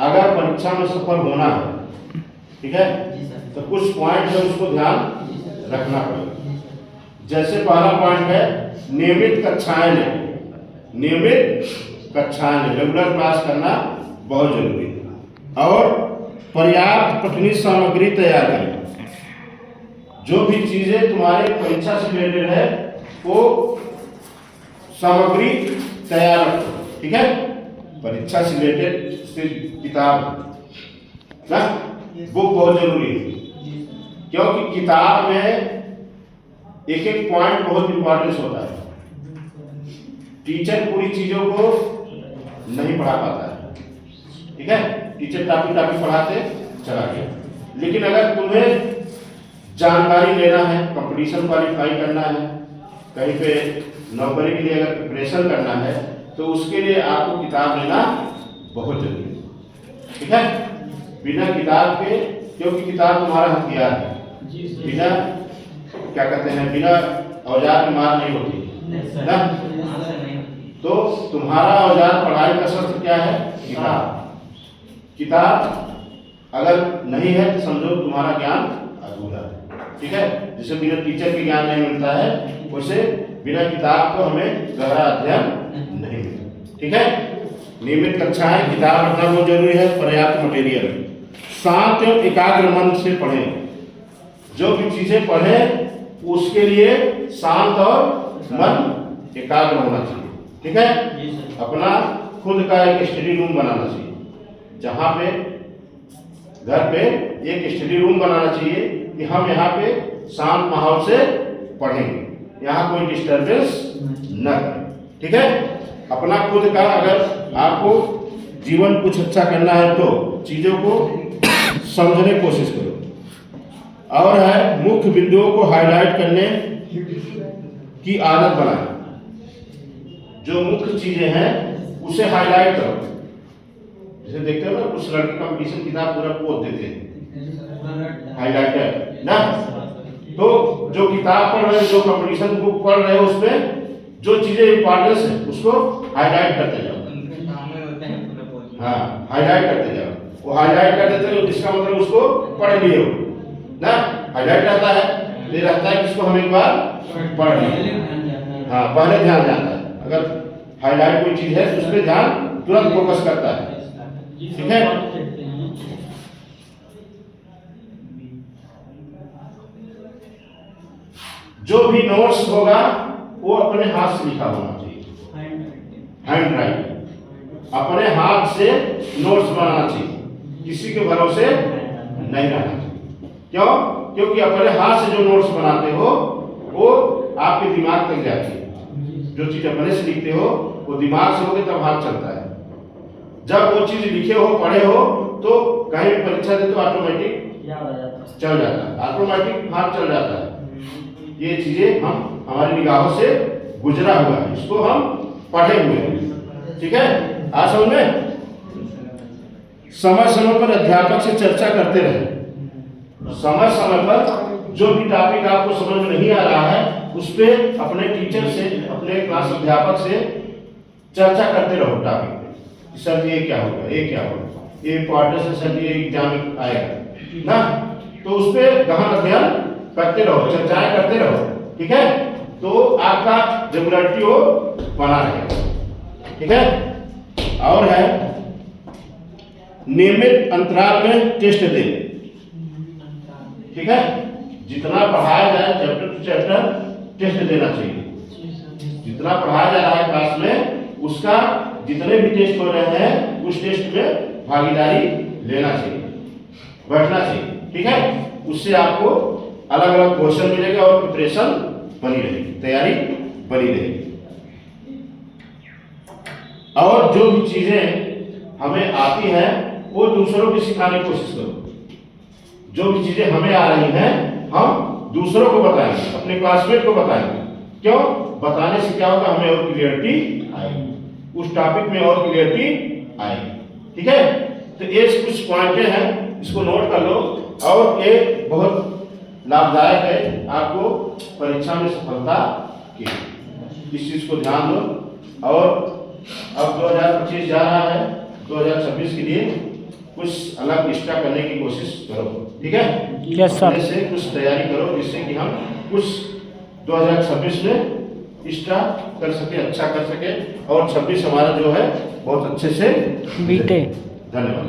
अगर परीक्षा में सफल होना है, ठीक है, तो कुछ पॉइंट है उसको ध्यान रखना पड़ेगा। जैसे पहला पॉइंट है नियमित कक्षाएं लें। नियमित कक्षाएं लें, रेगुलर क्लास करना बहुत जरूरी है। और पर्याप्त पठनीय सामग्री तैयार करें। जो भी चीजें तुम्हारे परीक्षा से रिलेटेड है वो सामग्री तैयार रखो, ठीक है। परीक्षा से रिलेटेड किताब ना बुक बहुत जरूरी है, क्योंकि किताब में एक एक पॉइंट बहुत इंपॉर्टेंस होता है। टीचर पूरी चीजों को नहीं पढ़ा पाता है, ठीक है। टीचर टॉपिक पढ़ाते चला गया, लेकिन अगर तुम्हें जानकारी लेना है, कंपटीशन क्वालिफाई करना है, कहीं पे नौकरी के लिए अगर प्रिपरेशन करना है, तो उसके लिए आपको किताब लेना बहुत जरूरी है, ठीक है। बिना किताब के, क्योंकि किताब तुम्हारा हथियार है, बिना क्या कहते हैं, बिना औजार की मार नहीं होती ना। तो तुम्हारा औजार पढ़ाई का शस्त्र क्या है? किताब। किताब अगर नहीं है तो समझो तुम्हारा ज्ञान अधूरा है, ठीक है। जैसे बिना टीचर के ज्ञान नहीं मिलता है, वैसे बिना किताब को हमें गहरा अध्ययन नहीं मिलता, ठीक है। नियमित कक्षाएं, किताब रखना बहुत जरूरी है। पर्याप्त मटेरियल, शांत एवं एकाग्र मन से पढ़ें। जो भी चीजें पढ़ें उसके लिए शांत और मन एकाग्र होना चाहिए, ठीक है। अपना खुद का एक स्टडी रूम बनाना चाहिए, जहाँ पे घर पे एक स्टडी रूम बनाना चाहिए कि हम यहाँ पे शांत माहौल से पढ़ेंगे, यहाँ कोई डिस्टर्बेंस न करें, ठीक है। अपना खुद का, अगर आपको जीवन कुछ अच्छा करना है तो चीजों को समझने की कोशिश करो। और है मुख्य बिंदुओं को हाईलाइट करने की आदत बनाएं। जो मुख्य चीजें हैं उसे हाईलाइट करो। जैसे देखते हो ना, कुछ लड़के कंपटीशन किताब पूरा पोत देते हैं हाईलाइटर ना। तो जो किताब पढ़ रहे हैं, जो कंपटीशन बुक पढ़ रहे हैं, उसमें जो चीजें इंपॉर्टेंस है उसको हाईलाइट करते जाओ। हाँ, हाईलाइट करते जाओ। वो हाईलाइट कर देते हो, इसका मतलब उसको पढ़ लिए हो ना। हाईलाइट रहता है, ये रहता है कि इसको हम एक बार पढ़ लें। हाँ, पहले ध्यान जाता है। अगर हाईलाइट कोई चीज है तो उस पर ध्यान तुरंत फोकस करता है, ठीक है। जो भी नोट्स होगा वो अपने हाथ से लिखा होना चाहिए, हैंड राइटिंग। अपने हाथ से नोट्स बनाना चाहिए, किसी के भरोसे नहीं रहना चाहिए। क्यों? क्योंकि अपने हाथ से जो नोट्स बनाते हो वो आपके दिमाग तक जाती है। जो चीज अपने से लिखते हो वो दिमाग से होगे तब हाथ चलता है। जब वो चीज लिखे हो, पढ़े हो, तो कहीं भी परीक्षा दे तो ऑटोमेटिक चल जाता है, ऑटोमेटिक हाथ चल जाता है। ये चीजें हम हमारी निगाहों से गुजरा हुआ है, इसको हम पढ़े हुए हैं, ठीक है। आज समझ में। समय समय पर अध्यापक से चर्चा करते रहे। समय समय पर जो भी टॉपिक आपको समझ में नहीं आ रहा है उस पर अपने टीचर से, अपने क्लास अध्यापक से चर्चा करते रहो टॉपिक पे। सर ये क्या होगा, ये क्या होगा, ये इंपॉर्टेंस है सर, ये एग्जाम आएगा ना। तो उस पर गहन अध्ययन करते रहो, चर्चाएं करते रहो, ठीक है। तो आपका रेगुलरिटी वो बना रहेगा, ठीक है। और है नियमित अंतराल में टेस्ट दें, ठीक है। जितना पढ़ाया जाए चैप्टर टू चैप्टर टेस्ट देना चाहिए। जितना पढ़ाया जा रहा है क्लास में उसका जितने भी टेस्ट हो रहे हैं उस टेस्ट में भागीदारी लेना चाहिए, बैठना चाहिए, ठीक है। उससे आपको अलग अलग क्वेश्चन मिलेगा और प्रिपरेशन बनी रहेगी, तैयारी बनी रहेगी। और जो भी चीजें हमें आती हैं वो दूसरों को सिखाने की कोशिश करो। जो भी चीजें हमें आ रही हैं हम दूसरों को बताएंगे, अपने क्लासमेट को बताएंगे। क्यों? बताने से क्या होगा, हमें और क्लियरिटी आएगी, उस टॉपिक में और क्लियरिटी आएगी, ठीक है। तो ये कुछ पॉइंटें हैं, इसको नोट कर लो। और ये बहुत लाभदायक है आपको परीक्षा में सफलता की, इस चीज को ध्यान दो। और अब 2025 जा रहा है, 2026 के लिए कुछ अलग एक्स्ट्रा करने की कोशिश करो, ठीक है? Yes sir. अपने से कुछ तैयारी करो जिससे कि हम कुछ 2026 में एक्स्ट्रा कर सके, अच्छा कर सके और 26 हमारा जो है बहुत अच्छे से बीते। धन्यवाद।